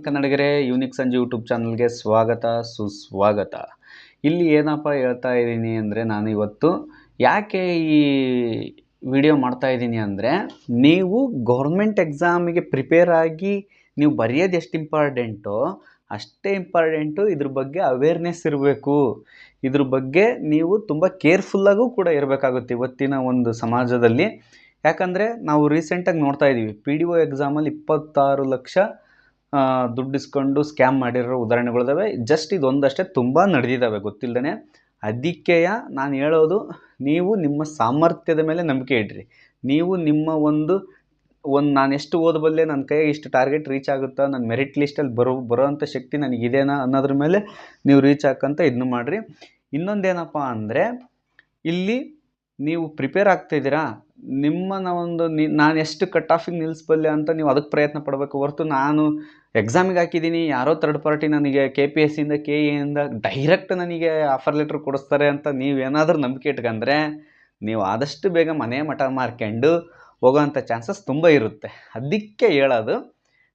ಕನ್ನಡಿಗರೇ, unique ಸಂಜೆ YouTube ಚಾನಲ್ಗೆ ಸ್ವಾಗತ ಸುಸ್ವಾಗತ. ಇಲ್ಲಿ ಏನಪ್ಪ ಹೇಳ್ತಾ ಇದ್ದೀನಿ ಅಂದರೆ, ನಾನು ಇವತ್ತು ಯಾಕೆ ಈ ವಿಡಿಯೋ ಮಾಡ್ತಾ ಇದ್ದೀನಿ ಅಂದರೆ, ನೀವು ಗೌರ್ಮೆಂಟ್ ಎಕ್ಸಾಮಿಗೆ ಪ್ರಿಪೇರ್ ಆಗಿ ನೀವು ಬರೆಯೋದು ಎಷ್ಟು ಇಂಪಾರ್ಟೆಂಟೋ ಅಷ್ಟೇ ಇಂಪಾರ್ಟೆಂಟು ಇದ್ರ ಬಗ್ಗೆ ಅವೇರ್ನೆಸ್ ಇರಬೇಕು. ಇದ್ರ ಬಗ್ಗೆ ನೀವು ತುಂಬ ಕೇರ್ಫುಲ್ಲಾಗೂ ಕೂಡ ಇರಬೇಕಾಗುತ್ತೆ ಇವತ್ತಿನ ಒಂದು ಸಮಾಜದಲ್ಲಿ. ಯಾಕಂದರೆ ನಾವು ರೀಸೆಂಟಾಗಿ ನೋಡ್ತಾ ಇದ್ದೀವಿ, PDO ಎಕ್ಸಾಮಲ್ಲಿ 26 ಲಕ್ಷ ದುಡ್ಡಿಸ್ಕೊಂಡು ಸ್ಕ್ಯಾಮ್ ಮಾಡಿರೋ ಉದಾಹರಣೆಗಳಿದಾವೆ. ಜಸ್ಟ್ ಇದೊಂದಷ್ಟೇ, ತುಂಬ ನಡೆದಿದ್ದಾವೆ ಗೊತ್ತಿಲ್ಲದೇ. ಅದಕ್ಕೆಯ ನಾನು ಹೇಳೋದು, ನೀವು ನಿಮ್ಮ ಸಾಮರ್ಥ್ಯದ ಮೇಲೆ ನಂಬಿಕೆ ಇಡ್ರಿ. ನೀವು ನಿಮ್ಮ ಒಂದು ನಾನು ಎಷ್ಟು ಓದಬಲ್ಲೆ, ನನ್ನ ಕೈಗೆ ಇಷ್ಟು ಟಾರ್ಗೆಟ್ ರೀಚ್ ಆಗುತ್ತಾ, ನನ್ನ ಮೆರಿಟ್ ಲಿಸ್ಟಲ್ಲಿ ಬರೋವಂಥ ಶಕ್ತಿ ನನಗಿದೆನಾ ಅನ್ನೋದ್ರ ಮೇಲೆ ನೀವು ರೀಚ್ ಹಾಕಂತ ಇದನ್ನು ಮಾಡಿರಿ. ಇನ್ನೊಂದೇನಪ್ಪ ಅಂದರೆ, ಇಲ್ಲಿ ನೀವು ಪ್ರಿಪೇರ್ ಆಗ್ತಾಯಿದ್ದೀರಾ, ನಿಮ್ಮನ್ನ ಒಂದು ನಾನು ಎಷ್ಟು ಕಟ್ ಆಫಿಗೆ ನಿಲ್ಲಿಸಬಲ್ಲೆ ಅಂತ ನೀವು ಅದಕ್ಕೆ ಪ್ರಯತ್ನ ಪಡಬೇಕು ಹೊರತು, ನಾನು ಎಕ್ಸಾಮಿಗೆ ಹಾಕಿದ್ದೀನಿ, ಯಾರೋ ಥರ್ಡ್ ಪಾರ್ಟಿ ನನಗೆ KPSCಯಿಂದ KEಯಿಂದ ಡೈರೆಕ್ಟ್ ನನಗೆ ಆಫರ್ ಲೆಟ್ರ್ ಕೊಡಿಸ್ತಾರೆ ಅಂತ ನೀವೇನಾದರೂ ನಂಬಿಕೆ ಇಟ್ಕೊಂಡ್ರೆ, ನೀವು ಆದಷ್ಟು ಬೇಗ ಮನೆ ಮಠ ಮಾರ್ಕೊಂಡು ಹೋಗೋವಂಥ ಚಾನ್ಸಸ್ ತುಂಬ ಇರುತ್ತೆ. ಅದಕ್ಕೆ ಹೇಳೋದು,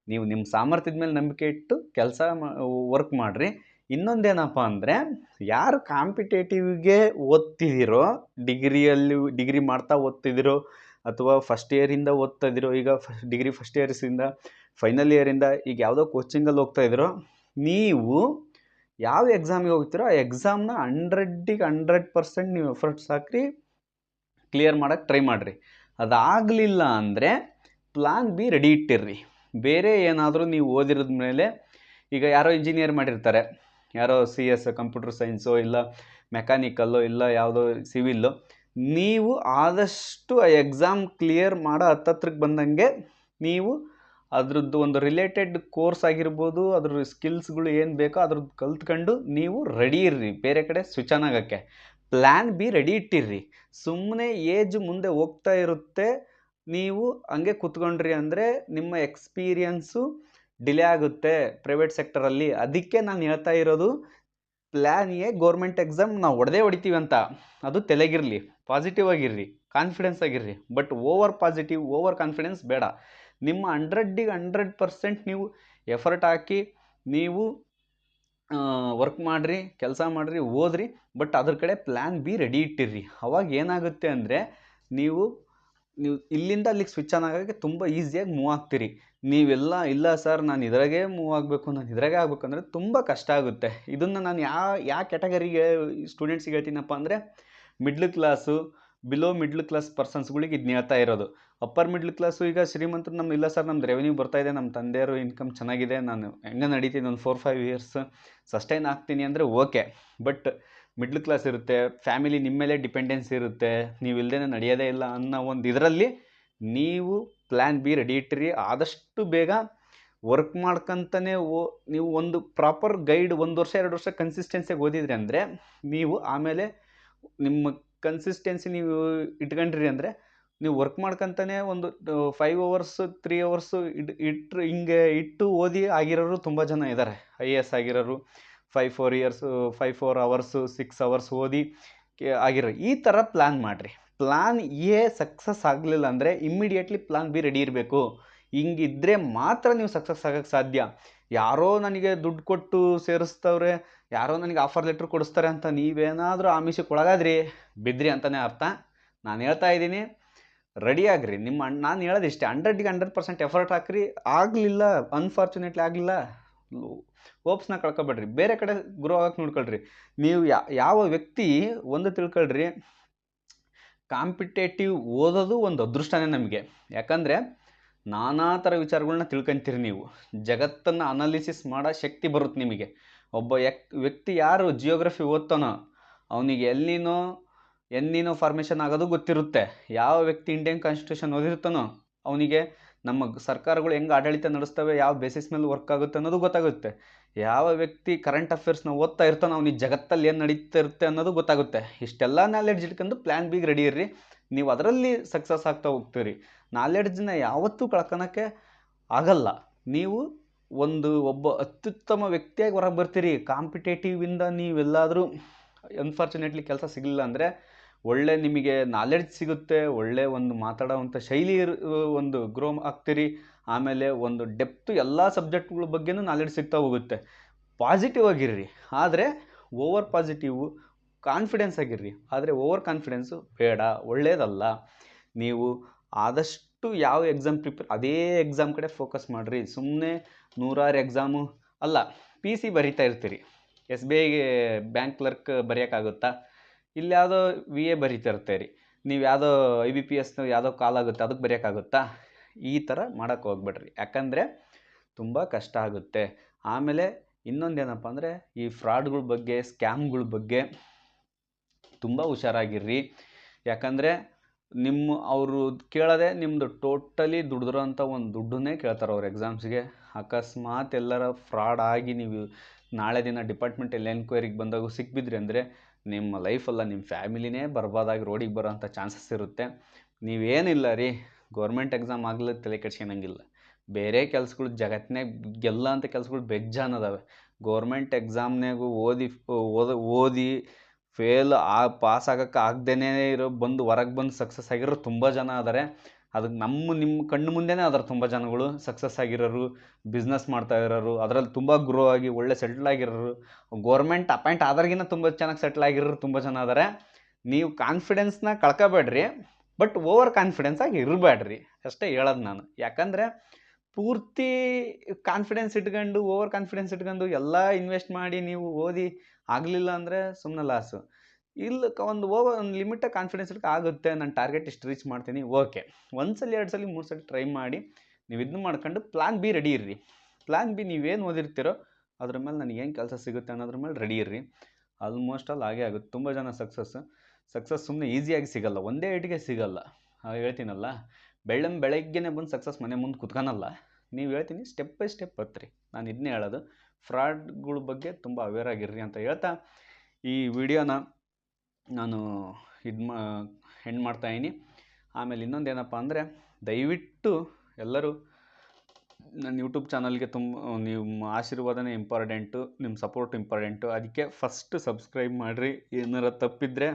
ನೀವು ನಿಮ್ಮ ಸಾಮರ್ಥ್ಯದ ಮೇಲೆ ನಂಬಿಕೆ ಇಟ್ಟು ಕೆಲಸ ವರ್ಕ್ ಮಾಡಿರಿ. ಇನ್ನೊಂದೇನಪ್ಪ ಅಂದರೆ, ಯಾರು ಕಾಂಪಿಟೇಟಿವ್ಗೆ ಓದ್ತಿದ್ದೀರೋ, ಡಿಗ್ರಿ ಮಾಡ್ತಾ ಓದ್ತಿದ್ದೀರೋ, ಅಥವಾ ಫಸ್ಟ್ ಇಯರಿಂದ ಓದ್ತಾ ಇದ್ದೀರೋ, ಈಗ ಡಿಗ್ರಿ ಫಸ್ಟ್ ಇಯರ್ಸಿಂದ ಫೈನಲ್ ಇಯರಿಂದ ಈಗ ಯಾವುದೋ ಕೋಚಿಂಗಲ್ಲಿ ಹೋಗ್ತಾ ಇದ್ದೀರೋ, ನೀವು ಯಾವ ಎಕ್ಸಾಮಿಗೆ ಹೋಗ್ತೀರೋ ಆ ಎಕ್ಸಾಮ್ನ 100ಗೆ 100% ನೀವು ಎಫರ್ಟ್ಸ್ ಹಾಕಿ ಕ್ಲಿಯರ್ ಮಾಡೋಕ್ಕೆ ಟ್ರೈ ಮಾಡಿರಿ. ಅದಾಗಲಿಲ್ಲ ಅಂದರೆ ಪ್ಲಾನ್ ಬಿ ರೆಡಿ ಇಟ್ಟಿರ್ರಿ. ಬೇರೆ ಏನಾದರೂ ನೀವು ಓದಿರೋದ ಮೇಲೆ, ಈಗ ಯಾರೋ ಇಂಜಿನಿಯರ್ ಮಾಡಿರ್ತಾರೆ, ಯಾರೋ CS ಕಂಪ್ಯೂಟರ್ ಸೈನ್ಸೋ, ಇಲ್ಲ ಮೆಕ್ಯಾನಿಕಲ್ಲೋ, ಇಲ್ಲ ಯಾವುದೋ ಸಿವಿಲ್ಲೋ, ನೀವು ಆದಷ್ಟು ಆ ಎಕ್ಸಾಮ್ ಕ್ಲಿಯರ್ ಮಾಡೋ ಹತ್ತತ್ರಕ್ಕೆ ಬಂದಂಗೆ ನೀವು ಅದ್ರದ್ದು ಒಂದು ರಿಲೇಟೆಡ್ ಕೋರ್ಸ್ ಆಗಿರ್ಬೋದು, ಅದ್ರ ಸ್ಕಿಲ್ಸ್ಗಳು ಏನು ಬೇಕೋ ಅದ್ರದ್ದು ಕಲ್ತ್ಕೊಂಡು ನೀವು ರೆಡಿ ಇರ್ರಿ. ಬೇರೆ ಕಡೆ ಸ್ವಿಚ್ ಆನ್ ಆಗೋಕ್ಕೆ ಪ್ಲ್ಯಾನ್ ಬಿ ರೆಡಿ ಇಟ್ಟಿರ್ರಿ. ಸುಮ್ಮನೆ ಏಜ್ ಮುಂದೆ ಹೋಗ್ತಾ ಇರುತ್ತೆ, ನೀವು ಹಂಗೆ ಕೂತ್ಕೊಂಡ್ರಿ ಅಂದರೆ ನಿಮ್ಮ ಎಕ್ಸ್ಪೀರಿಯನ್ಸು ಡಿಲೇ ಆಗುತ್ತೆ ಪ್ರೈವೇಟ್ ಸೆಕ್ಟರಲ್ಲಿ. ಅದಕ್ಕೆ ನಾನು ಹೇಳ್ತಾ ಇರೋದು, ಪ್ಲ್ಯಾನ್ ಎ ಗೌರ್ಮೆಂಟ್ ಎಕ್ಸಾಮ್ ನಾವು ಹೊಡಿತೀವಿ ಅಂತ ಅದು ತಲೆಗಿರಲಿ. ಪಾಸಿಟಿವ್ ಆಗಿರ್ರಿ, ಕಾನ್ಫಿಡೆನ್ಸ್ ಆಗಿರ್ರಿ, but over positive, over confidence ಬೇಡ. ನಿಮ್ಮ 100ಗೆ 100% ನೀವು ಎಫರ್ಟ್ ಹಾಕಿ ನೀವು ವರ್ಕ್ ಮಾಡಿರಿ, ಕೆಲಸ ಮಾಡಿರಿ, ಓದ್ರಿ, ಬಟ್ ಅದ್ರ ಕಡೆ ಪ್ಲ್ಯಾನ್ ಬಿ ರೆಡಿ ಇಟ್ಟಿರ್ರಿ. ಅವಾಗ ಏನಾಗುತ್ತೆ ಅಂದರೆ, ನೀವು ಇಲ್ಲಿಂದ ಅಲ್ಲಿಗೆ ಸ್ವಿಚ್ ಆನ್ ಆಗೋಕ್ಕೆ ತುಂಬ ಈಸಿಯಾಗಿ ಮೂವ್ ಆಗ್ತೀರಿ. ನೀವೆಲ್ಲ ಇಲ್ಲ ಸರ್ ನಾನು ಇದ್ರಾಗೆ ಮೂವ್ ಆಗಬೇಕು, ನಾನು ಇದ್ರಾಗೆ ಆಗಬೇಕು ಅಂದರೆ ತುಂಬ ಕಷ್ಟ ಆಗುತ್ತೆ. ಇದನ್ನು ನಾನು ಯಾವ ಕ್ಯಾಟಗರಿಗೆ ಸ್ಟೂಡೆಂಟ್ಸಿಗೆ ಹೇಳ್ತೀನಪ್ಪ ಅಂದರೆ, middle class, below middle class ಪರ್ಸನ್ಸ್ಗಳಿಗೆ ಇದನ್ನ ಹೇಳ್ತಾ ಇರೋದು. ಅಪ್ಪರ್ ಮಿಡ್ಲ್ ಕ್ಲಾಸು, ಈಗ ಶ್ರೀಮಂತರು ನಮ್ಮ ಇಲ್ಲ ಸರ್ ನಮ್ದು ರೆವೆನ್ಯೂ ಬರ್ತಾಯಿದೆ, ನಮ್ಮ ತಂದೆಯವರು ಇನ್ಕಮ್ ಚೆನ್ನಾಗಿದೆ, ನಾನು ಹೆಂಗೆ ನಡೀತೀನಿ, ಒಂದು 4-5 ಇಯರ್ಸ್ ಸಸ್ಟೈನ್ ಆಗ್ತೀನಿ ಅಂದರೆ ಓಕೆ. ಬಟ್ ಮಿಡ್ಲ್ ಕ್ಲಾಸ್ ಇರುತ್ತೆ, ಫ್ಯಾಮಿಲಿ ನಿಮ್ಮ ಮೇಲೆ ಡಿಪೆಂಡೆನ್ಸ್ ಇರುತ್ತೆ, ನೀವು ಇಲ್ಲದೇ ನಡೆಯೋದೇ ಇಲ್ಲ ಅನ್ನೋ ಒಂದು ಇದರಲ್ಲಿ ನೀವು ಪ್ಲ್ಯಾನ್ ಬಿ ರೆಡಿ ಇಟ್ಟಿರಿ. ಆದಷ್ಟು ಬೇಗ ವರ್ಕ್ ಮಾಡ್ಕೊಂತಾನೆ ನೀವು ಒಂದು ಪ್ರಾಪರ್ ಗೈಡ್ 1 ವರ್ಷ 2 ವರ್ಷ ಕನ್ಸಿಸ್ಟೆನ್ಸಿಯಾಗಿ ಓದಿದ್ರಿ ಅಂದರೆ, ನೀವು ಆಮೇಲೆ ನಿಮ್ಮ ಕನ್ಸಿಸ್ಟೆನ್ಸಿ ನೀವು ಇಟ್ಕೊಂಡ್ರಿ ಅಂದರೆ, ನೀವು ವರ್ಕ್ ಮಾಡ್ಕೊಂತಾನೆ ಒಂದು 5 hours 3 hours ಹಿಂಗೆ ಇಟ್ಟು ಓದಿ ಆಗಿರೋರು ತುಂಬ ಜನ ಇದ್ದಾರೆ. IAS ಆಗಿರೋರು 5-4 hours 6 hours ಓದಿ ಆಗಿರೋ. ಈ ಥರ ಪ್ಲ್ಯಾನ್ ಮಾಡಿರಿ. ಪ್ಲ್ಯಾನ್ ಎ ಸಕ್ಸಸ್ ಆಗಲಿಲ್ಲ ಅಂದರೆ ಇಮ್ಮಿಡಿಯೇಟ್ಲಿ ಪ್ಲ್ಯಾನ್ ಬಿ ರೆಡಿ ಇರಬೇಕು. ಹಿಂಗಿದ್ರೆ ಮಾತ್ರ ನೀವು ಸಕ್ಸಸ್ ಆಗೋಕ್ಕೆ ಸಾಧ್ಯ. ಯಾರೋ ನನಗೆ ದುಡ್ಡು ಕೊಟ್ಟು ಸೇರಿಸ್ತವ್ರೆ, ಯಾರೋ ನನಗೆ ಆಫರ್ ಲೆಟ್ರ್ ಕೊಡಿಸ್ತಾರೆ ಅಂತ ನೀವೇನಾದರೂ ಆಮಿಷಕ್ಕೆ ಒಳಗಾದ್ರಿ, ಬಿದ್ರಿ ಅಂತಲೇ ಅರ್ಥ. ನಾನು ಹೇಳ್ತಾ ಇದ್ದೀನಿ, ರೆಡಿ ಆಗಿರಿ. ನಾನು ಹೇಳೋದು ಇಷ್ಟೇ, 100ಗೆ 100% ಎಫರ್ಟ್ ಹಾಕ್ರಿ. ಆಗಲಿಲ್ಲ, ಅನ್ಫಾರ್ಚುನೇಟ್ಲಿ ಆಗಲಿಲ್ಲ, ಹೋಪ್ಸ್ನ ಕಳ್ಕೊಬೇಡ್ರಿ, ಬೇರೆ ಕಡೆ ಗ್ರೋ ಆಗಕ್ಕೆ ನೋಡ್ಕೊಳ್ರಿ. ನೀವು ಯಾವ ವ್ಯಕ್ತಿ ಒಂದು ತಿಳ್ಕೊಳ್ರಿ, ಕಾಂಪಿಟೇಟಿವ್ ಓದೋದು ಒಂದು ಅದೃಷ್ಟನೇ ನಮಗೆ. ಯಾಕಂದರೆ ನಾನಾ ಥರ ವಿಚಾರಗಳನ್ನ ತಿಳ್ಕೊಂತೀರಿ ನೀವು, ಜಗತ್ತನ್ನು ಅನಾಲಿಸಿಸ್ ಮಾಡೋ ಶಕ್ತಿ ಬರುತ್ತೆ ನಿಮಗೆ. ಒಬ್ಬ ವ್ಯಕ್ತಿ ಯಾರು ಜಿಯೋಗ್ರಫಿ ಓದ್ತಾನೋ ಅವನಿಗೆ ಎಲ್ಲಿನೋ ಫಾರ್ಮೇಷನ್ ಆಗೋದು ಗೊತ್ತಿರುತ್ತೆ. ಯಾವ ವ್ಯಕ್ತಿ ಇಂಡಿಯನ್ ಕಾನ್ಸ್ಟಿಟ್ಯೂಷನ್ ಓದಿರ್ತಾನೋ ಅವನಿಗೆ ನಮ್ಮ ಸರ್ಕಾರಗಳು ಹೆಂಗೆ ಆಡಳಿತ ನಡೆಸ್ತವೆ, ಯಾವ ಬೇಸಿಸ್ ಮೇಲೆ ವರ್ಕ್ ಆಗುತ್ತೆ ಅನ್ನೋದು ಗೊತ್ತಾಗುತ್ತೆ. ಯಾವ ವ್ಯಕ್ತಿ ಕರೆಂಟ್ ಅಫೇರ್ಸ್ನ ಓದ್ತಾ ಇರ್ತಾನೋ ಅವನಿಗೆ ಜಗತ್ತಲ್ಲಿ ಏನು ನಡೀತಾ ಇರುತ್ತೆ ಅನ್ನೋದು ಗೊತ್ತಾಗುತ್ತೆ. ಇಷ್ಟೆಲ್ಲ ನಾಲೆಡ್ಜ್ ಇಟ್ಕೊಂಡು ಪ್ಲ್ಯಾನ್ ಬಿಗೆ ರೆಡಿ ಇರ್ರಿ. ನೀವು ಅದರಲ್ಲಿ ಸಕ್ಸಸ್ ಆಗ್ತಾ ಹೋಗ್ತೀರಿ. ನಾಲೆಡ್ಜನ್ನ ಯಾವತ್ತೂ ಕಳ್ಕೊಳಕ್ಕೆ ಆಗಲ್ಲ. ನೀವು ಒಬ್ಬ ಅತ್ಯುತ್ತಮ ವ್ಯಕ್ತಿಯಾಗಿ ಹೊರಗೆ ಬರ್ತೀರಿ. ಕಾಂಪಿಟೇಟಿವಿಂದ ನೀವೆಲ್ಲಾದರೂ ಅನ್ಫಾರ್ಚುನೇಟ್ಲಿ ಕೆಲಸ ಸಿಗಲಿಲ್ಲ ಅಂದರೆ ಒಳ್ಳೆ ನಿಮಗೆ ನಾಲೆಡ್ಜ್ ಸಿಗುತ್ತೆ, ಒಳ್ಳೆ ಒಂದು ಮಾತಾಡೋವಂಥ ಶೈಲಿ ಒಂದು ಗ್ರೋ ಆಗ್ತೀರಿ. ಆಮೇಲೆ ಒಂದು ಡೆಪ್ತು ಎಲ್ಲ ಸಬ್ಜೆಕ್ಟ್ಗಳ ಬಗ್ಗೆನೂ ನಾಲೆಡ್ಜ್ ಸಿಗ್ತಾ ಹೋಗುತ್ತೆ. ಪಾಸಿಟಿವ್ ಆಗಿರ್ರಿ, ಆದರೆ ಓವರ್ ಪಾಸಿಟಿವು, ಕಾನ್ಫಿಡೆನ್ಸ್ ಆಗಿರ್ರಿ, ಆದರೆ ಓವರ್ ಕಾನ್ಫಿಡೆನ್ಸು ಬೇಡ, ಒಳ್ಳೆಯದಲ್ಲ. ನೀವು ಆದಷ್ಟು ಯಾವ ಎಕ್ಸಾಮ್ ಅದೇ ಎಕ್ಸಾಮ್ ಕಡೆ ಫೋಕಸ್ ಮಾಡಿರಿ. ಸುಮ್ಮನೆ 100 ಎಕ್ಸಾಮು ಅಲ್ಲ, ಪಿ ಸಿ ಬರಿತಾ ಇರ್ತೀರಿ, SBIಗೆ ಬ್ಯಾಂಕ್ ಕ್ಲರ್ಕ್ ಬರೆಯೋಕ್ಕಾಗುತ್ತಾ? ಇಲ್ಲಿ ಯಾವುದೋ VA ಬರಿತಾ ಇರ್ತೀರಿ, ನೀವು ಯಾವುದೋ IBPS ಯಾವುದೋ ಕಾಲ್ ಆಗುತ್ತೆ ಅದಕ್ಕೆ ಬರೆಯೋಕ್ಕಾಗುತ್ತಾ? ಈ ಥರ ಮಾಡೋಕ್ಕೆ ಹೋಗ್ಬೇಡ್ರಿ, ಯಾಕಂದರೆ ತುಂಬ ಕಷ್ಟ ಆಗುತ್ತೆ. ಆಮೇಲೆ ಇನ್ನೊಂದೇನಪ್ಪ ಅಂದರೆ ಈ ಫ್ರಾಡ್ಗಳ ಬಗ್ಗೆ, ಸ್ಕ್ಯಾಮ್ಗಳ ಬಗ್ಗೆ ತುಂಬ ಹುಷಾರಾಗಿರ್ರಿ. ಯಾಕಂದರೆ ಅವರು ಕೇಳೋದೆ ನಿಮ್ಮದು ಟೋಟಲಿ ದುಡಿದಿರೋಂಥ ಒಂದು ದುಡ್ಡನ್ನೇ ಕೇಳ್ತಾರೆ ಅವ್ರು ಎಕ್ಸಾಮ್ಸ್ಗೆ. ಅಕಸ್ಮಾತ್ ಎಲ್ಲರ ಫ್ರಾಡ್ ಆಗಿ ನೀವು ನಾಳೆ ದಿನ ಡಿಪಾರ್ಟ್ಮೆಂಟಲ್ಲಿ ಎನ್ಕ್ವೈರಿಗೆ ಬಂದಾಗ ಸಿಕ್ಬಿದ್ರಿ ಅಂದರೆ ನಿಮ್ಮ ಲೈಫಲ್ಲ, ನಿಮ್ಮ ಫ್ಯಾಮಿಲಿನೇ ಬರ್ಬಾದಾಗಿ ರೋಡಿಗೆ ಬರೋಂಥ ಚಾನ್ಸಸ್ ಇರುತ್ತೆ. ನೀವೇನಿಲ್ಲ ರೀ, ಗೌರ್ಮೆಂಟ್ ಎಕ್ಸಾಮ್ ಆಗಲಿ ತಲೆ ಕೆಡ್ಸ್ಕೊಳಂಗಿಲ್ಲ. ಬೇರೆ ಕೆಲ್ಸಗಳು ಜಗತ್ತಿನಾಗ ಗೆಲ್ಲ ಅಂತ ಕೆಲ್ಸಗಳು ಬೆಜ್ಜಾನದಾವೆ. ಗೌರ್ಮೆಂಟ್ ಎಕ್ಸಾಮ್ನಾಗೂ ಓದಿ ಫೇಲ್ ಪಾಸ್ ಆಗೋಕ್ಕೆ ಆಗದೇನೆ ಬಂದು ಹೊರಗೆ ಬಂದು ಸಕ್ಸಸ್ ಆಗಿರೋರು ತುಂಬ ಜನ ಅದಾರೆ. ಅದಕ್ಕೆ ನಿಮ್ಮ ಕಣ್ಣು ಮುಂದೆನೇ ಅದಾರೆ ತುಂಬ ಜನಗಳು ಸಕ್ಸಸ್ ಆಗಿರೋರು, ಬಿಸ್ನೆಸ್ ಮಾಡ್ತಾ ಇರೋರು, ಅದರಲ್ಲಿ ತುಂಬ ಗ್ರೋ ಆಗಿ ಒಳ್ಳೆ ಸೆಟ್ಲ್ ಆಗಿರೋರು, ಗೌರ್ಮೆಂಟ್ ಅಪಾಯಿಂಟ್ ಆದ್ರಿಗಿನ್ನ ತುಂಬ ಚೆನ್ನಾಗಿ ಸೆಟ್ಲ್ ಆಗಿರೋರು ತುಂಬ ಜನ ಅದಾರೆ. ನೀವು ಕಾನ್ಫಿಡೆನ್ಸ್ನ ಕಳ್ಕೊಬೇಡ್ರಿ, ಬಟ್ ಓವರ್ ಕಾನ್ಫಿಡೆನ್ಸ್ ಆಗಿ ಇರಬೇಡ್ರಿ ಅಷ್ಟೇ ಹೇಳೋದು ನಾನು. ಯಾಕಂದರೆ ಪೂರ್ತಿ ಕಾನ್ಫಿಡೆನ್ಸ್ ಇಟ್ಕೊಂಡು, ಓವರ್ ಕಾನ್ಫಿಡೆನ್ಸ್ ಇಟ್ಕೊಂಡು ಎಲ್ಲ ಇನ್ವೆಸ್ಟ್ ಮಾಡಿ ನೀವು ಓದಿ ಆಗಲಿಲ್ಲ ಅಂದರೆ ಸುಮ್ಮನೆ ಲಾಸು. ಒಂದು ಲಿಮಿಟಾಗಿ ಕಾನ್ಫಿಡೆನ್ಸ್ ಆಗುತ್ತೆ, ನಾನು ಟಾರ್ಗೆಟ್ ಇಷ್ಟು ರೀಚ್ ಮಾಡ್ತೀನಿ, ಓಕೆ. 1 ಸಲ 2 ಸಲ 3 ಸಲ ಟ್ರೈ ಮಾಡಿ ನೀವು ಇದನ್ನು ಮಾಡ್ಕೊಂಡು ಪ್ಲಾನ್ ಬಿ ರೆಡಿ ಇರ್ರಿ. ಪ್ಲಾನ್ ಬಿ ನೀವೇನು ಓದಿರ್ತೀರೋ ಅದ್ರ ಮೇಲೆ ನನಗೇನು ಕೆಲಸ ಸಿಗುತ್ತೆ ಅನ್ನೋದ್ರ ಮೇಲೆ ರೆಡಿ ಇರ್ರಿ. ಆಲ್ಮೋಸ್ಟ್ ಆಲ್ ಹಾಗೆ ಆಗುತ್ತೆ. ತುಂಬ ಜನ ಸಕ್ಸಸ್ ಸುಮ್ಮನೆ ಈಸಿಯಾಗಿ ಸಿಗಲ್ಲ, ಒಂದೇ ಏಟಿಗೆ ಸಿಗಲ್ಲ. ಹೇಳ್ತೀನಲ್ಲ, ಬೆಳಗ್ಗೆನೇ ಬಂದು ಸಕ್ಸಸ್ ಮನೆ ಮುಂದೆ ಕುತ್ಕೊಳಲ್ಲ. ನೀವು ಹೇಳ್ತೀನಿ ಸ್ಟೆಪ್ ಬೈ ಸ್ಟೆಪ್ ಹತ್ರಿ. ನಾನು ಇದನ್ನೇ ಹೇಳೋದು, ಫ್ರಾಡ್ಗಳ ಬಗ್ಗೆ ತುಂಬ ಅವೇರ್ ಆಗಿರ್ರಿ ಅಂತ ಹೇಳ್ತಾ ಈ ವಿಡಿಯೋನ ನಾನು ಎಂಡ್ ಮಾಡ್ತಾಯಿದ್ದೀನಿ. ಆಮೇಲೆ ಇನ್ನೊಂದೇನಪ್ಪ ಅಂದರೆ, ದಯವಿಟ್ಟು ಎಲ್ಲರೂ ನನ್ನ ಯೂಟ್ಯೂಬ್ ಚಾನಲ್ಗೆ ನಿಮ್ಮ ಆಶೀರ್ವಾದನೇ ಇಂಪಾರ್ಟೆಂಟು, ನಿಮ್ಮ ಸಪೋರ್ಟ್ ಇಂಪಾರ್ಟೆಂಟು. ಅದಕ್ಕೆ ಫಸ್ಟ್ ಸಬ್ಸ್ಕ್ರೈಬ್ ಮಾಡಿರಿ. ಏನಾರ ತಪ್ಪಿದ್ರೆ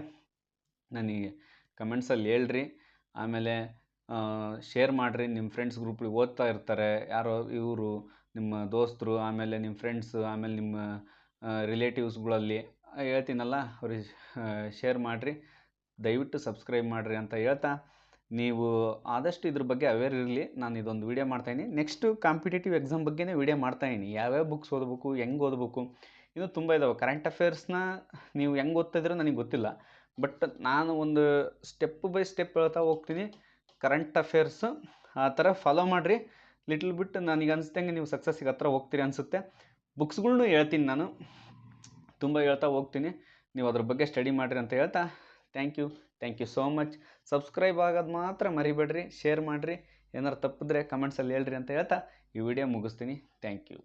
ನನಗೆ ಕಮೆಂಟ್ಸಲ್ಲಿ ಹೇಳ್ರಿ. ಆಮೇಲೆ ಶೇರ್ ಮಾಡಿರಿ, ನಿಮ್ಮ ಫ್ರೆಂಡ್ಸ್ ಗ್ರೂಪ್ಗೆ ಓದ್ತಾ ಇರ್ತಾರೆ ಯಾರೋ ಇವರು ನಿಮ್ಮ ದೋಸ್ತರು, ಆಮೇಲೆ ನಿಮ್ಮ ಫ್ರೆಂಡ್ಸು, ಆಮೇಲೆ ನಿಮ್ಮ ರಿಲೇಟಿವ್ಸ್ಗಳಲ್ಲಿ ಹೇಳ್ತೀನಲ್ಲ ಅವ್ರಿಗೆ ಶೇರ್ ಮಾಡಿರಿ. ದಯವಿಟ್ಟು ಸಬ್ಸ್ಕ್ರೈಬ್ ಮಾಡಿರಿ ಅಂತ ಹೇಳ್ತಾ, ನೀವು ಆದಷ್ಟು ಇದ್ರ ಬಗ್ಗೆ ಅವೇರ್ ಇರಲಿ. ನಾನು ಇದೊಂದು ವೀಡಿಯೋ ಮಾಡ್ತಾಯಿದ್ದೀನಿ. ನೆಕ್ಸ್ಟು ಕಾಂಪಿಟೇಟಿವ್ ಎಕ್ಸಾಮ್ ಬಗ್ಗೆನೇ ವೀಡಿಯೋ ಮಾಡ್ತಾಯಿದ್ದೀನಿ. ಯಾವ್ಯಾವ ಬುಕ್ಸ್ ಓದಬೇಕು, ಹೆಂಗೆ ಓದಬೇಕು, ಇನ್ನೂ ತುಂಬ ಇದ್ದಾವೆ. ಕರೆಂಟ್ ಅಫೇರ್ಸ್ನ ನೀವು ಹೆಂಗೆ ಓದ್ತಾಯಿದ್ರೋ ನನಗೆ ಗೊತ್ತಿಲ್ಲ, ಬಟ್ ನಾನು ಒಂದು ಸ್ಟೆಪ್ ಬೈ ಸ್ಟೆಪ್ ಹೇಳ್ತಾ ಹೋಗ್ತೀನಿ. ಕರೆಂಟ್ ಅಫೇರ್ಸು ಆ ಥರ ಫಾಲೋ ಮಾಡಿರಿ. ಲಿಟ್ಲ್ ಬಿಟ್ ನನಗೆ ಅನಿಸ್ದಂಗೆ ನೀವು ಸಕ್ಸಸ್ಸಿಗೆ ಹತ್ರ ಹೋಗ್ತೀರಿ ಅನಿಸುತ್ತೆ. ಬುಕ್ಸ್ಗಳ್ನೂ ಹೇಳ್ತೀನಿ, ನಾನು ತುಂಬ ಹೇಳ್ತಾ ಹೋಗ್ತೀನಿ. ನೀವು ಅದ್ರ ಬಗ್ಗೆ ಸ್ಟಡಿ ಮಾಡಿರಿ ಅಂತ ಹೇಳ್ತಾ, thank you so much. Subscribe ಆಗೋದು ಮಾತ್ರ ಮರಿಬೇಡ್ರಿ, ಶೇರ್ ಮಾಡಿರಿ. ಏನಾರು ತಪ್ಪಿದ್ರೆ ಕಮೆಂಟ್ಸಲ್ಲಿ ಹೇಳ್ರಿ ಅಂತ ಹೇಳ್ತಾ ಈ ವಿಡಿಯೋ ಮುಗಿಸ್ತೀನಿ. Thank you.